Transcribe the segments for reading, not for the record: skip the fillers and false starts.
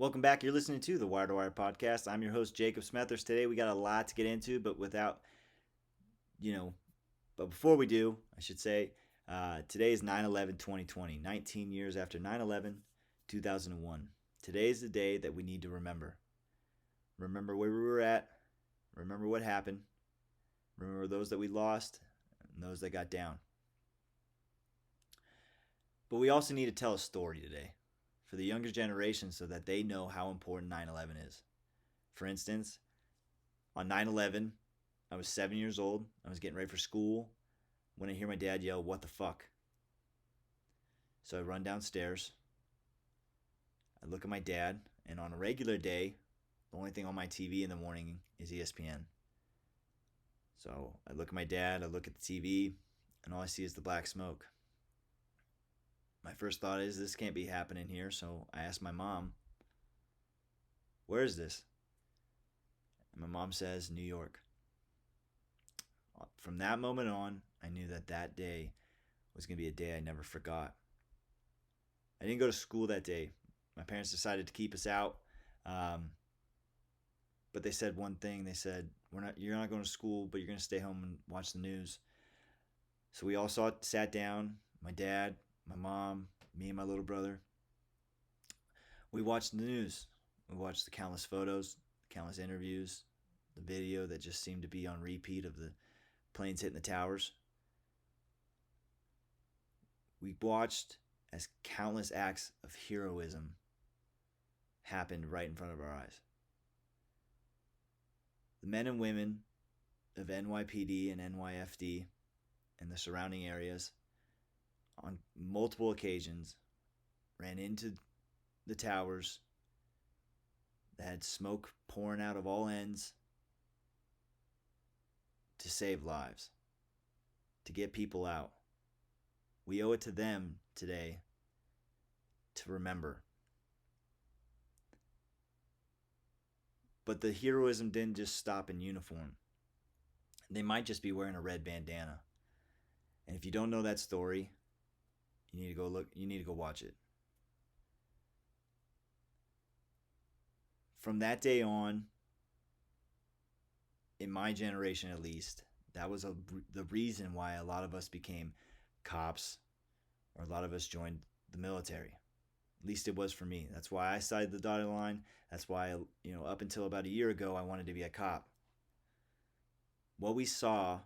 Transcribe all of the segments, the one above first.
Welcome back. You're listening to the Wire to Wire podcast. I'm your host, Jacob Smethers. Today we got a lot to get into, but you know, but before we do, I should say, today is 9/11 2020, 19 years after 9/11 2001. Today is the day that we need to remember. Remember where we were at, remember what happened, remember those that we lost, and those that got down. But we also need to tell a story today for the younger generation so that they know how important 9/11 is. For instance, on 9/11, I was 7 years old. I was getting ready for school when I hear my dad yell, "What the fuck?" So I run downstairs. I look at my dad, and on a regular day, the only thing on my TV in the morning is ESPN. So I look at my dad, I look at the TV, and all I see is the black smoke. My first thought is, this can't be happening here, so I asked my mom, "Where is this?" And my mom says, "New York." From that moment on, I knew that that day was going to be a day I never forgot. I didn't go to school that day. My parents decided to keep us out, but they said one thing. They said, "You're not going to school, but you're going to stay home and watch the news." So we all sat down. My dad, my mom, me, and my little brother. We watched the news. We watched the countless photos, the countless interviews, the video that just seemed to be on repeat of the planes hitting the towers. We watched as countless acts of heroism happened right in front of our eyes. The men and women of NYPD and NYFD and the surrounding areas on multiple occasions ran into the towers that had smoke pouring out of all ends to save lives, to get people out. We owe it to them today to remember. But the heroism didn't just stop in uniform. They might just be wearing a red bandana. And if you don't know that story, you need to go look, you need to go watch it. From that day on, in my generation at least, that was the reason why a lot of us became cops, or a lot of us joined the military. At least it was for me. That's why I signed the dotted line. That's why, up until about a year ago, I wanted to be a cop. What we saw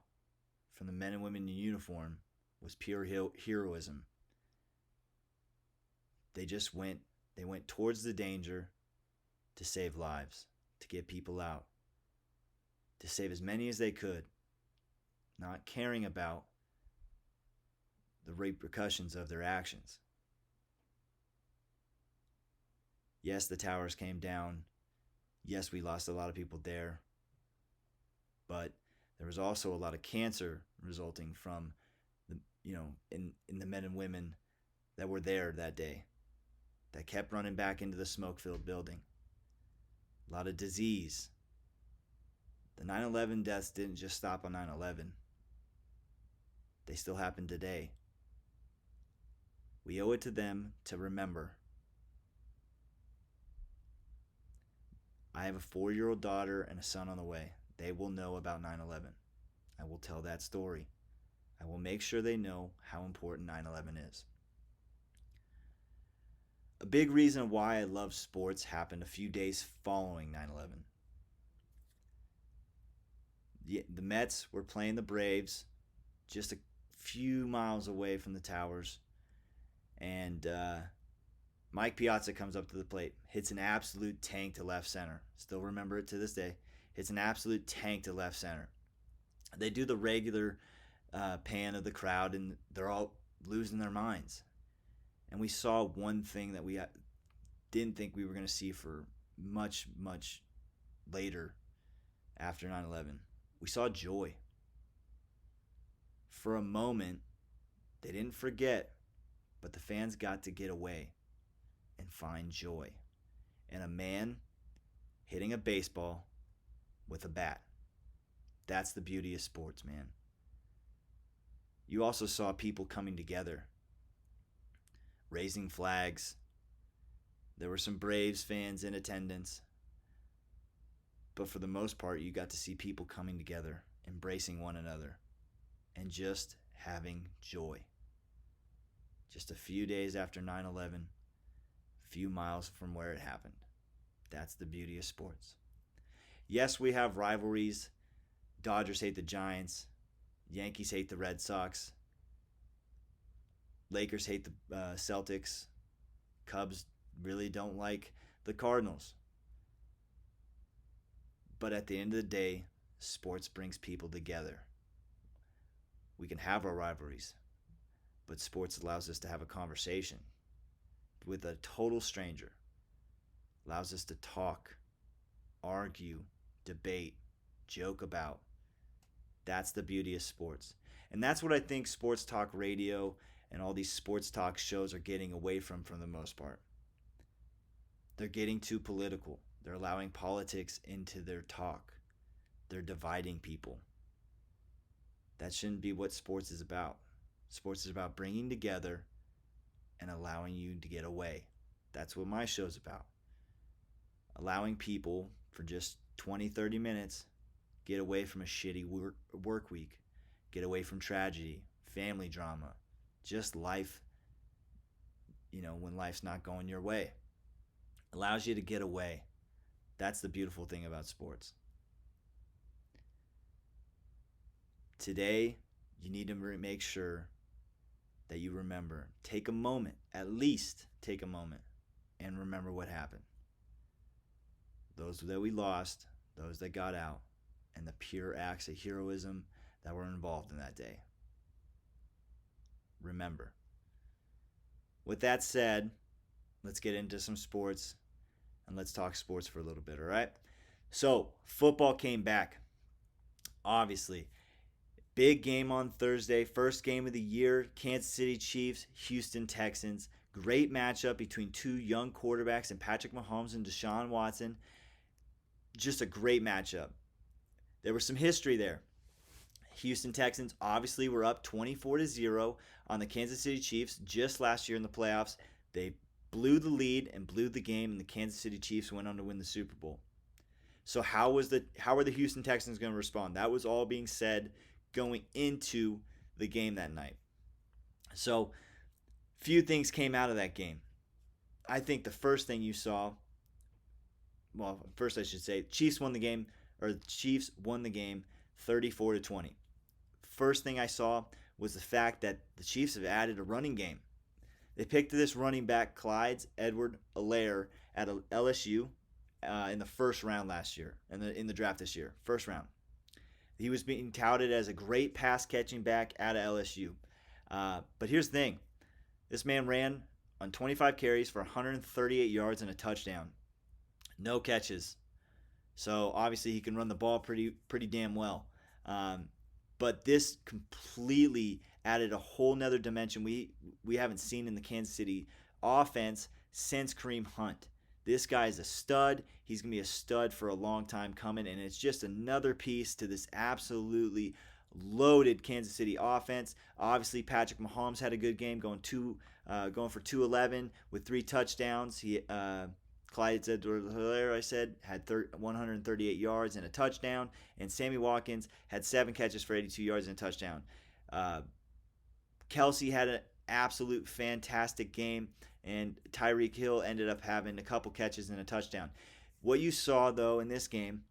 from the men and women in uniform was pure heroism. They went towards the danger to save lives, to get people out, to save as many as they could, not caring about the repercussions of their actions. Yes, the towers came down. Yes, we lost a lot of people there. But there was also a lot of cancer resulting from in the men and women that were there that day, that kept running back into the smoke-filled building. A lot of disease. The 9/11 deaths didn't just stop on 9/11. They still happen today. We owe it to them to remember. I have a 4-year-old daughter and a son on the way. They will know about 9/11. I will tell that story. I will make sure they know how important 9/11 is. A big reason why I love sports happened a few days following 9/11. The Mets were playing the Braves just a few miles away from the towers, and Mike Piazza comes up to the plate, hits an absolute tank to left center. Still remember it to this day. Hits an absolute tank to left center. They do the regular pan of the crowd, and they're all losing their minds. And we saw one thing that we didn't think we were going to see for much, much later after 9/11. We saw joy. For a moment, they didn't forget, but the fans got to get away and find joy. And a man hitting a baseball with a bat. That's the beauty of sports, man. You also saw people coming together, raising flags, There were some Braves fans in attendance. But for the most part, you got to see people coming together, embracing one another, and just having joy. Just a few days after 9/11, a few miles from where it happened. That's the beauty of sports. Yes, we have rivalries. Dodgers hate the Giants. Yankees hate the Red Sox. Lakers hate the Celtics. Cubs really don't like the Cardinals. But at the end of the day, sports brings people together. We can have our rivalries, but sports allows us to have a conversation with a total stranger. Allows us to talk, argue, debate, joke about. That's the beauty of sports. And that's what I think sports talk radio and all these sports talk shows are getting away from the most part. They're getting too political. They're allowing politics into their talk. They're dividing people. That shouldn't be what sports is about. Sports is about bringing together and allowing you to get away. That's what my show's about. Allowing people for just 20, 30 minutes get away from a shitty work week, get away from tragedy, family drama, just life, when life's not going your way. Allows you to get away. That's the beautiful thing about sports. Today, you need to make sure that you remember. Take a moment, at least take a moment, and remember what happened. Those that we lost, those that got out, and the pure acts of heroism that were involved in that day. Remember. With that said, let's get into some sports, and let's talk sports for a little bit, all right? So, football came back. Obviously, big game on Thursday, first game of the year, Kansas City Chiefs, Houston Texans. Great matchup between two young quarterbacks in Patrick Mahomes and Deshaun Watson. Just a great matchup. There was some history there. Houston Texans obviously were up 24-0 on the Kansas City Chiefs just last year in the playoffs. They blew the lead and blew the game, and the Kansas City Chiefs went on to win the Super Bowl. So how were the Houston Texans going to respond? That was all being said going into the game that night. So few things came out of that game. I think the first thing you saw, first I should say, Chiefs won the game 34-20. First thing I saw was the fact that the Chiefs have added a running game. They picked this running back, Clyde Edwards-Helaire, at LSU in the first round last year, in the draft this year, first round. He was being touted as a great pass-catching back out of LSU. But here's the thing. This man ran on 25 carries for 138 yards and a touchdown. No catches. So obviously he can run the ball pretty damn well. But this completely added a whole nother dimension we haven't seen in the Kansas City offense since Kareem Hunt. This guy is a stud. He's going to be a stud for a long time coming, and it's just another piece to this absolutely loaded Kansas City offense. Obviously, Patrick Mahomes had a good game, going for 211 with 3 touchdowns. Clyde Edwards-Helaire, I said, had 138 yards and a touchdown, and Sammy Watkins had 7 catches for 82 yards and a touchdown. Kelsey had an absolute fantastic game, and Tyreek Hill ended up having a couple catches and a touchdown. What you saw, though, in this game,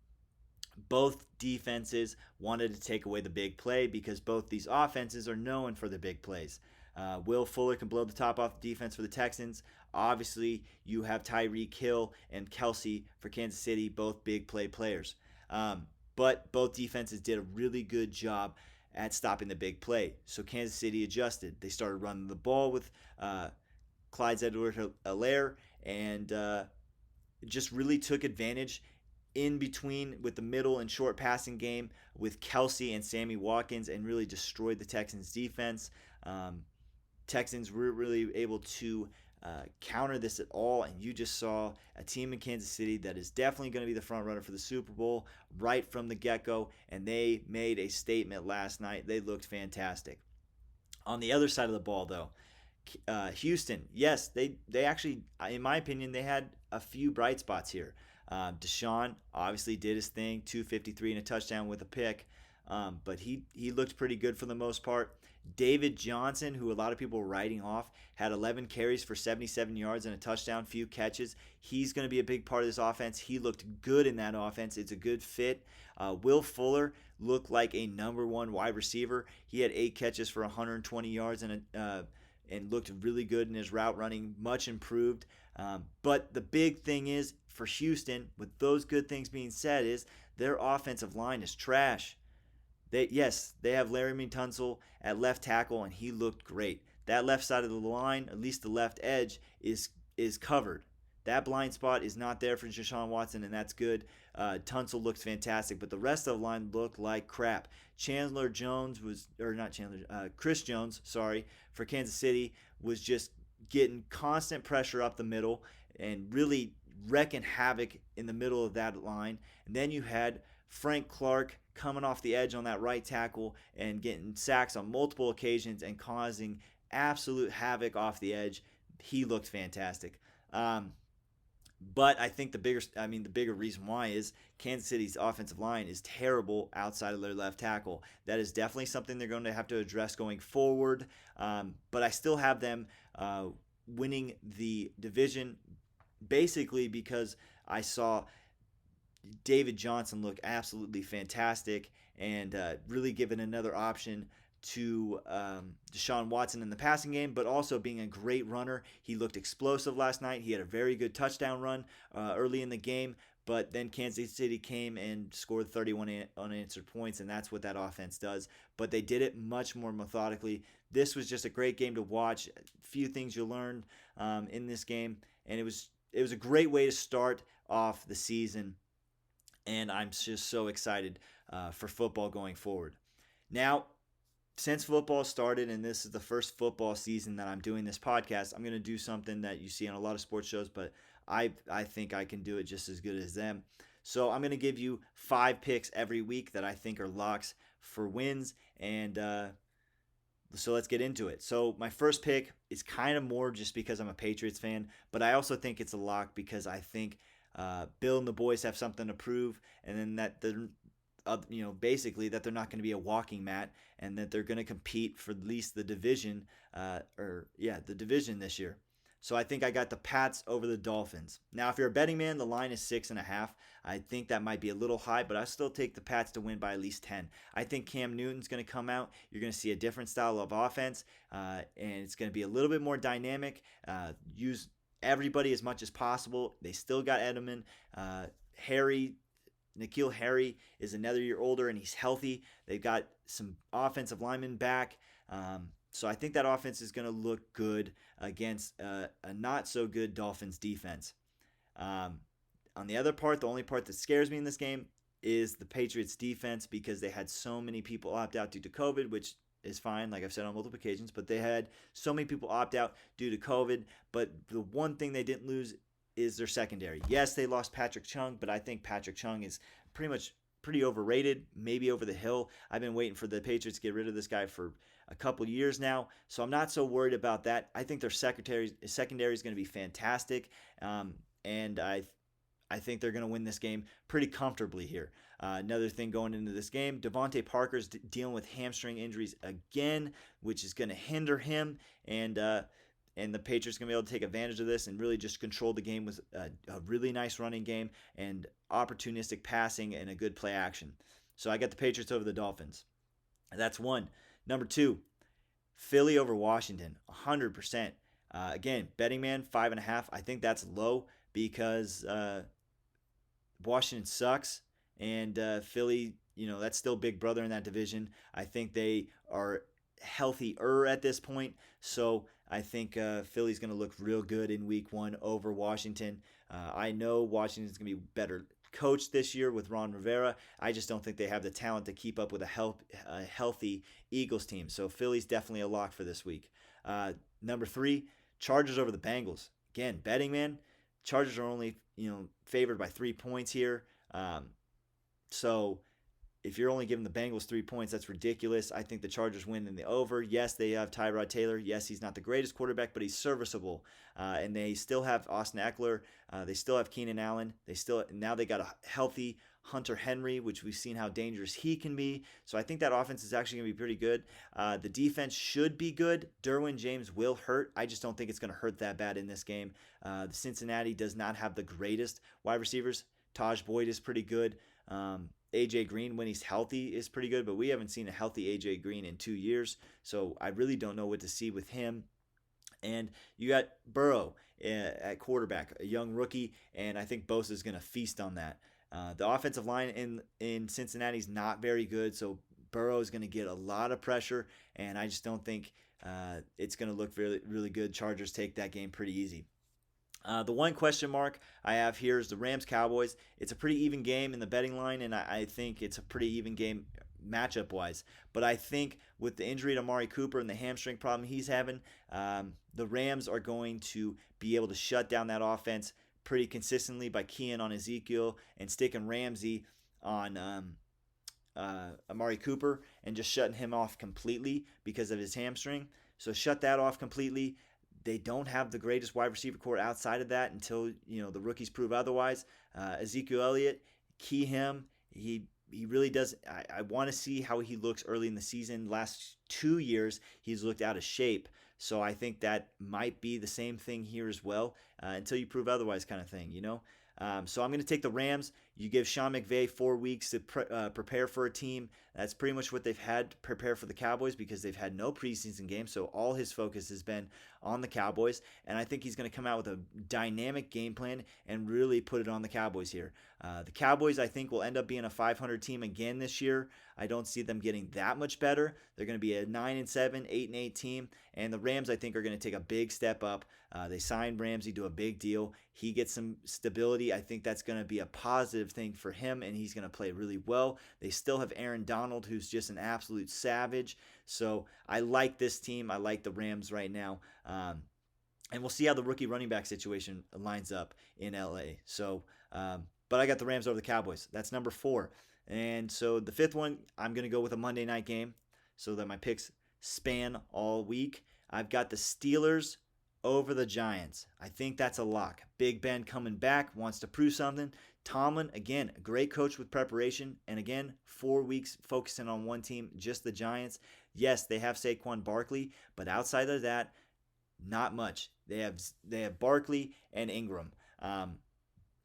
both defenses wanted to take away the big play because both these offenses are known for the big plays. Will Fuller can blow the top off the defense for the Texans. Obviously, you have Tyreek Hill and Kelsey for Kansas City, both big play players. But both defenses did a really good job at stopping the big play. So Kansas City adjusted. They started running the ball with Clyde Edwards-Helaire and just really took advantage in between with the middle and short passing game with Kelsey and Sammy Watkins and really destroyed the Texans defense. Texans were really able to counter this at all, and you just saw a team in Kansas City that is definitely going to be the front runner for the Super Bowl right from the get-go, and they made a statement last night. They looked fantastic. On the other side of the ball, though, Houston, yes, they actually, in my opinion, they had a few bright spots here. Deshaun obviously did his thing, 253 and a touchdown with a pick, but he looked pretty good for the most part. David Johnson, who a lot of people were writing off, had 11 carries for 77 yards and a touchdown, few catches. He's going to be a big part of this offense. He looked good in that offense. It's a good fit. Will Fuller looked like a number one wide receiver. He had 8 catches for 120 yards and looked really good in his route running, much improved. But the big thing is for Houston, with those good things being said, is their offensive line is trash. They have Laramie Tunsil at left tackle, and he looked great. That left side of the line, at least the left edge, is covered. That blind spot is not there for Deshaun Watson, and that's good. Tunsil looks fantastic, but the rest of the line looked like crap. Chris Jones, sorry, for Kansas City was just getting constant pressure up the middle and really wrecking havoc in the middle of that line. And then you had Frank Clark coming off the edge on that right tackle and getting sacks on multiple occasions and causing absolute havoc off the edge. He looked fantastic. But I think the bigger reason why is Kansas City's offensive line is terrible outside of their left tackle. That is definitely something they're going to have to address going forward. But I still have them winning the division basically because I saw David Johnson look absolutely fantastic and really giving another option to Deshaun Watson in the passing game, but also being a great runner. He looked explosive last night. He had a very good touchdown run early in the game, but then Kansas City came and scored 31 unanswered points, and that's what that offense does. But they did it much more methodically. This was just a great game to watch. A few things you learned in this game, and it was a great way to start off the season, and I'm just so excited for football going forward. Now, since football started and this is the first football season that I'm doing this podcast, I'm going to do something that you see on a lot of sports shows, but I think I can do it just as good as them. So I'm going to give you 5 picks every week that I think are locks for wins, and so let's get into it. So my first pick is kind of more just because I'm a Patriots fan, but I also think it's a lock because I think Bill and the boys have something to prove, and then that basically that they're not going to be a walking mat, and that they're going to compete for at least the division, the division this year. So I think I got the Pats over the Dolphins. Now, if you're a betting man, the line is 6.5. I think that might be a little high, but I still take the Pats to win by at least 10. I think Cam Newton's going to come out. You're going to see a different style of offense, and it's going to be a little bit more dynamic. Use everybody as much as possible. They still got Edelman, N'Keal Harry is another year older and he's healthy. They've got some offensive linemen back. So I think that offense is going to look good against a not so good Dolphins defense. On the other part, the only part that scares me in this game is the Patriots defense because they had so many people opt out due to COVID, which is fine, like I've said on multiple occasions, but they had so many people opt out due to COVID. But the one thing they didn't lose is their secondary. Yes, they lost Patrick Chung, but I think Patrick Chung is pretty overrated, maybe over the hill. I've been waiting for the Patriots to get rid of this guy for a couple years now, so I'm not so worried about that. I think their secondary is going to be fantastic, and I think they're going to win this game pretty comfortably here. Another thing going into this game, Devontae Parker's dealing with hamstring injuries again, which is going to hinder him, and the Patriots are going to be able to take advantage of this and really just control the game with a really nice running game and opportunistic passing and a good play action. So I got the Patriots over the Dolphins. That's one. Number 2, Philly over Washington, 100%. Again, betting man, 5.5. I think that's low because Washington sucks, and Philly, that's still big brother in that division. I think they are healthier at this point, so I think Philly's going to look real good in week 1 over Washington. I know Washington's going to be better coached this year with Ron Rivera. I just don't think they have the talent to keep up with a healthy Eagles team. So Philly's definitely a lock for this week. Number 3, Chargers over the Bengals. Again, betting man, Chargers are only favored by 3 points here. So if you're only giving the Bengals 3 points, that's ridiculous. I think the Chargers win in the over. Yes, they have Tyrod Taylor. Yes, he's not the greatest quarterback, but he's serviceable. And they still have Austin Eckler. They still have Keenan Allen. Now they got a healthy Hunter Henry, which we've seen how dangerous he can be. So I think that offense is actually going to be pretty good. The defense should be good. Derwin James will hurt. I just don't think it's going to hurt that bad in this game. The Cincinnati does not have the greatest wide receivers. Taj Boyd is pretty good. AJ Green, when he's healthy, is pretty good, but we haven't seen a healthy AJ Green in 2 years, so I really don't know what to see with him. And you got Burrow at quarterback, a young rookie, and I think Bosa is going to feast on that. The offensive line in Cincinnati is not very good, so Burrow is going to get a lot of pressure, and I just don't think it's going to look really, really good. Chargers take that game pretty easy. The one question mark I have here is the Rams-Cowboys. It's a pretty even game in the betting line, and I think it's a pretty even game matchup-wise. But I think with the injury to Amari Cooper and the hamstring problem he's having, the Rams are going to be able to shut down that offense pretty consistently by keying on Ezekiel and sticking Ramsey on Amari Cooper and just shutting him off completely because of his hamstring. So shut that off completely. They don't have the greatest wide receiver core outside of that until the rookies prove otherwise. Ezekiel Elliott, key him. He really does. I want to see how he looks early in the season. Last 2 years, he's looked out of shape. So I think that might be the same thing here as well, until you prove otherwise, kind of thing. So I'm going to take the Rams. You give Sean McVay 4 weeks to prepare for a team. That's pretty much what they've had to prepare for the Cowboys because they've had no preseason game. So all his focus has been on the Cowboys. And I think he's going to come out with a dynamic game plan and really put it on the Cowboys here. The Cowboys, I think, will end up being a 500 team again this year. I don't see them getting that much better. They're going to be a 9-7, 8-8 team. And the Rams, I think, are going to take a big step up. They signed Ramsey to a big deal. He gets some stability. I think that's going to be a positive thing for him, and he's going to play really well. They still have Aaron Donald, who's just an absolute savage. So I like this team. I like the Rams right now. And we'll see how the rookie running back situation lines up in LA. So, but I got the Rams over the Cowboys. That's number 4. And so the 5th one, I'm going to go with a Monday night game so that my picks span all week. I've got the Steelers over the Giants. I think that's a lock. Big Ben coming back, wants to prove something. Tomlin, again, a great coach with preparation. And again, 4 weeks focusing on one team, just the Giants. Yes, they have Saquon Barkley, but outside of that, not much. They have Barkley and Ingram.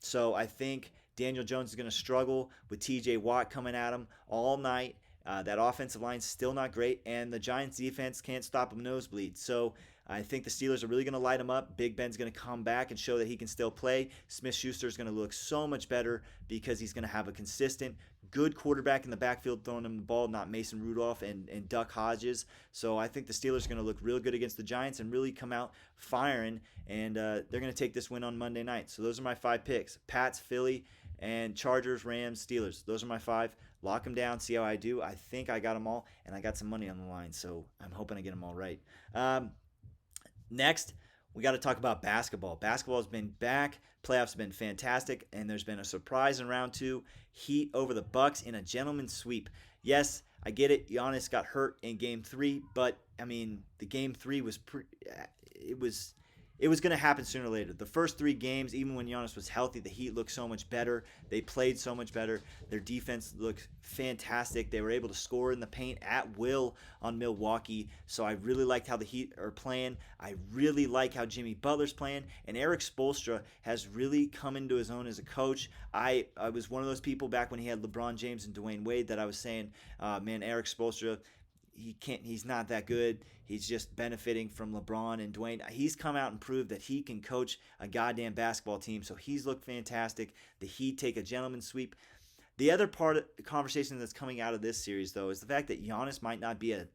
So I think Daniel Jones is going to struggle with TJ Watt coming at him all night. That offensive line's still not great, and the Giants' defense can't stop a nosebleed. So I think the Steelers are really going to light him up. Big Ben's going to come back and show that he can still play. Smith-Schuster is going to look so much better because he's going to have a consistent, good quarterback in the backfield throwing him the ball, not Mason Rudolph and Duck Hodges. So I think the Steelers are going to look real good against the Giants and really come out firing, and they're going to take this win on Monday night. So those are my 5 picks. Pats, Philly, and Chargers, Rams, Steelers. Those are my 5. Lock them down, see how I do. I think I got them all, and I got some money on the line, so I'm hoping I get them all right. Next, we got to talk about basketball. Basketball has been back. Playoffs have been fantastic, and there's been a surprise in round 2. Heat over the Bucks in a gentleman's sweep. Yes, I get it. Giannis got hurt in Game 3, but I mean, the Game 3 was it was going to happen sooner or later. The first 3 games, even when Giannis was healthy, the Heat looked so much better. They played so much better. Their defense looked fantastic. They were able to score in the paint at will on Milwaukee. So I really liked how the Heat are playing. I really like how Jimmy Butler's playing. And Eric Spoelstra has really come into his own as a coach. I was one of those people back when he had LeBron James and Dwayne Wade that I was saying, man, Eric Spoelstra, he's not that good. He's just benefiting from LeBron and Dwayne. He's come out and proved that he can coach a goddamn basketball team, so he's looked fantastic. The Heat take a gentleman's sweep. The other part of the conversation that's coming out of this series, though, is the fact that Giannis might not be a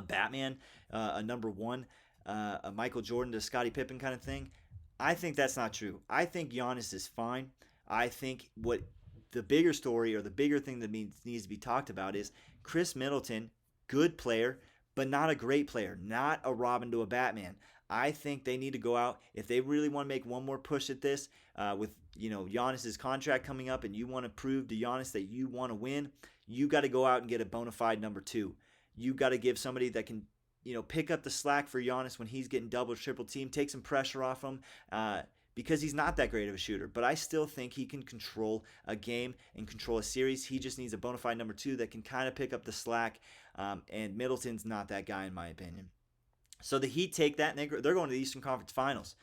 Batman, a number 1, a Michael Jordan to Scottie Pippen kind of thing. I think that's not true. I think Giannis is fine. I think what the bigger story or the bigger thing that needs to be talked about is Chris Middleton, good player, but not a great player, not a Robin to a Batman. I think they need to go out if they really want to make one more push at this. With Giannis's contract coming up, and you want to prove to Giannis that you want to win, you got to go out and get a bona fide number two. You got to give somebody that can pick up the slack for Giannis when he's getting double, triple team, take some pressure off him. Because he's not that great of a shooter, but I still think he can control a game and control a series. He just needs a bona fide number two that can kind of pick up the slack, and Middleton's not that guy in my opinion. So the Heat take that, and they're going to the Eastern Conference Finals.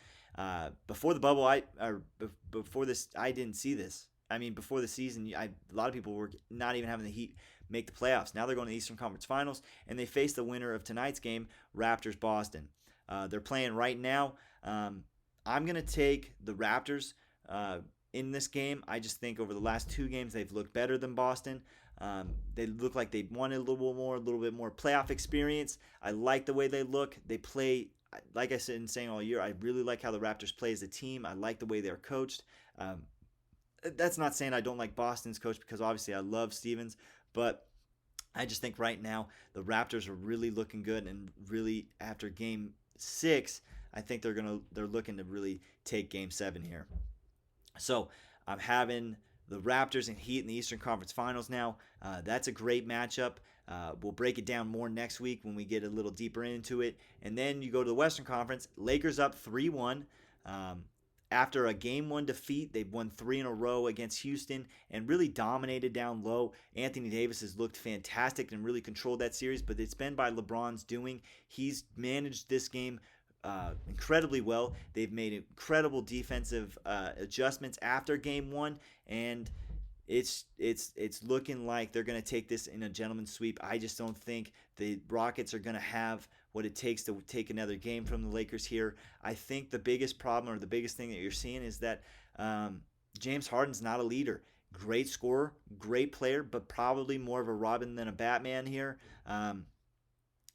Before the bubble, before this, I didn't see this. I mean, before the season, a lot of people were not even having the Heat make the playoffs. Now they're going to the Eastern Conference Finals, and they face the winner of tonight's game, Raptors-Boston. They're playing right now. I'm going to take the Raptors in this game. I just think over the last two games, they've looked better than Boston. They look like they wanted a little bit more playoff experience. I like the way they look. They play, like I said and saying all year, I really like how the Raptors play as a team. I like the way they're coached. That's not saying I don't like Boston's coach, because obviously I love Stevens, but I just think right now the Raptors are really looking good, and really after game 6, I think they're looking to really take game 7 here. So I'm having the Raptors and Heat in the Eastern Conference Finals now. That's a great matchup. We'll break it down more next week when we get a little deeper into it. And then you go to the Western Conference. Lakers up 3-1. After a Game 1 defeat, they've won 3 in a row against Houston and really dominated down low. Anthony Davis has looked fantastic and really controlled that series, but it's been by LeBron's doing. He's managed this game incredibly well. They've made incredible defensive adjustments after Game 1, and it's looking like they're going to take this in a gentleman's sweep. I just don't think the Rockets are going to have what it takes to take another game from the Lakers here. I think the biggest problem, or the biggest thing that you're seeing, is that James Harden's not a leader. Great scorer, great player, but probably more of a Robin than a Batman here.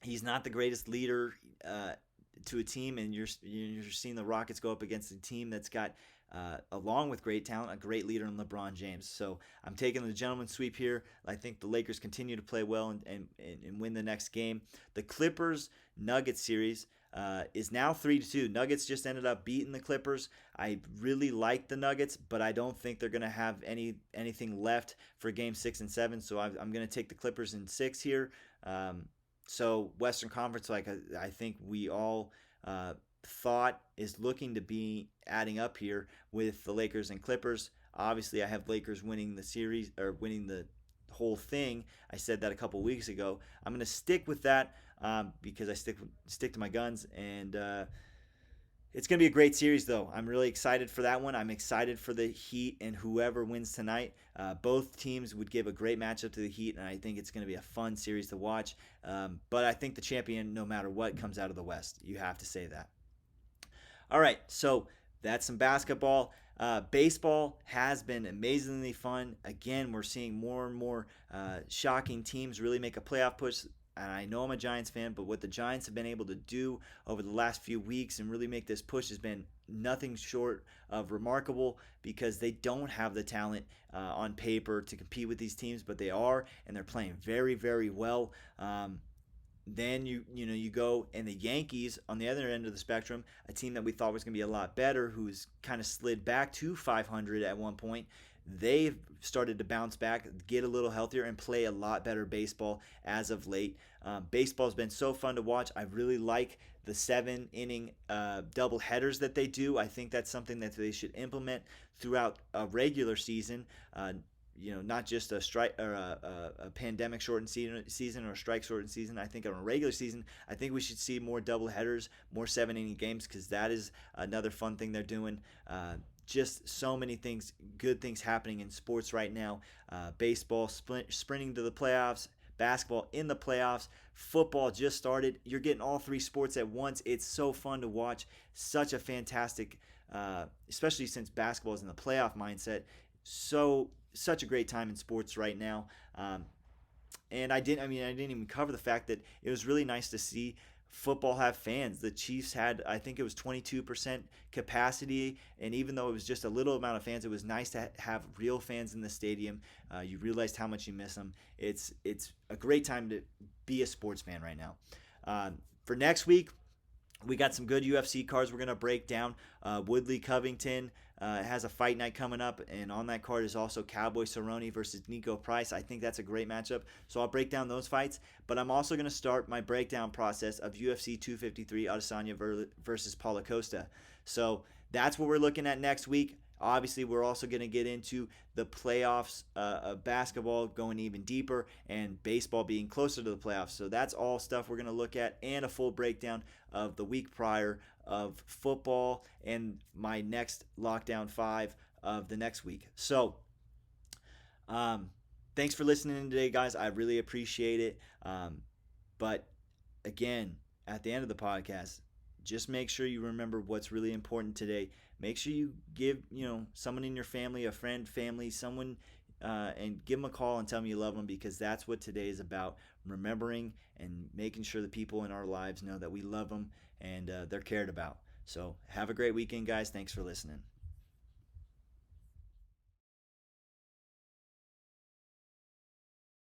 He's not the greatest leader to a team, and you're seeing the Rockets go up against a team that's got, along with great talent, a great leader in LeBron James. So I'm taking the gentleman's sweep here. I think the Lakers continue to play well and win the next game. The Clippers-Nuggets series is now 3-2. Nuggets just ended up beating the Clippers. I really like the Nuggets, but I don't think they're going to have anything left for game 6 and 7. So I'm going to take the Clippers in 6 here. So Western Conference, I think we all thought is looking to be adding up here with the Lakers and Clippers. Obviously, I have Lakers winning the series, or winning the whole thing. I said that a couple weeks ago. I'm going to stick with that because I stick to my guns, and it's going to be a great series, though. I'm really excited for that one. I'm excited for the Heat and whoever wins tonight. Both teams would give a great matchup to the Heat, and I think it's going to be a fun series to watch. But I think the champion, no matter what, comes out of the West. You have to say that. All right, so that's some basketball. Baseball has been amazingly fun. Again, we're seeing more and more shocking teams really make a playoff push. And I know I'm a Giants fan, but what the Giants have been able to do over the last few weeks and really make this push has been nothing short of remarkable, because they don't have the talent on paper to compete with these teams, but they are, and they're playing very, very well. Then you go, and the Yankees on the other end of the spectrum, a team that we thought was going to be a lot better, who's kind of slid back to 500 at one point. They've started to bounce back, get a little healthier, and play a lot better baseball as of late. Baseball's been so fun to watch. I really like the 7-inning double headers that they do. I think that's something that they should implement throughout a regular season. Not just a strike or a pandemic shortened season or a strike shortened season. I think on a regular season, I think we should see more double headers, more 7-inning games, because that is another fun thing they're doing. Just so many things, good things happening in sports right now. Baseball sprinting to the playoffs, basketball in the playoffs, football just started. You're getting all 3 sports at once. It's so fun to watch. Such a fantastic, especially since basketball is in the playoff mindset. Such a great time in sports right now. And I didn't even cover the fact that it was really nice to see football have fans. The Chiefs had, I think it was 22% capacity, and even though it was just a little amount of fans, it was nice to have real fans in the stadium. You realized how much you miss them. It's a great time to be a sports fan right now. For next week, We got some good UFC cards we're going to break down. Woodley Covington has a fight night coming up, and on that card is also Cowboy Cerrone versus Nico Price. I think that's a great matchup, so I'll break down those fights. But I'm also going to start my breakdown process of UFC 253 Adesanya versus Paulo Costa. So that's what we're looking at next week. Obviously, we're also going to get into the playoffs of basketball going even deeper and baseball being closer to the playoffs. So that's all stuff we're going to look at, and a full breakdown of the week prior of football and my next lockdown 5 of the next week. So thanks for listening today, guys. I really appreciate it. But again, at the end of the podcast, just make sure you remember what's really important today. Make sure you give someone in your family, a friend, family, someone, and give them a call and tell them you love them, because that's what today is about. Remembering and making sure the people in our lives know that we love them and they're cared about. So have a great weekend, guys. Thanks for listening.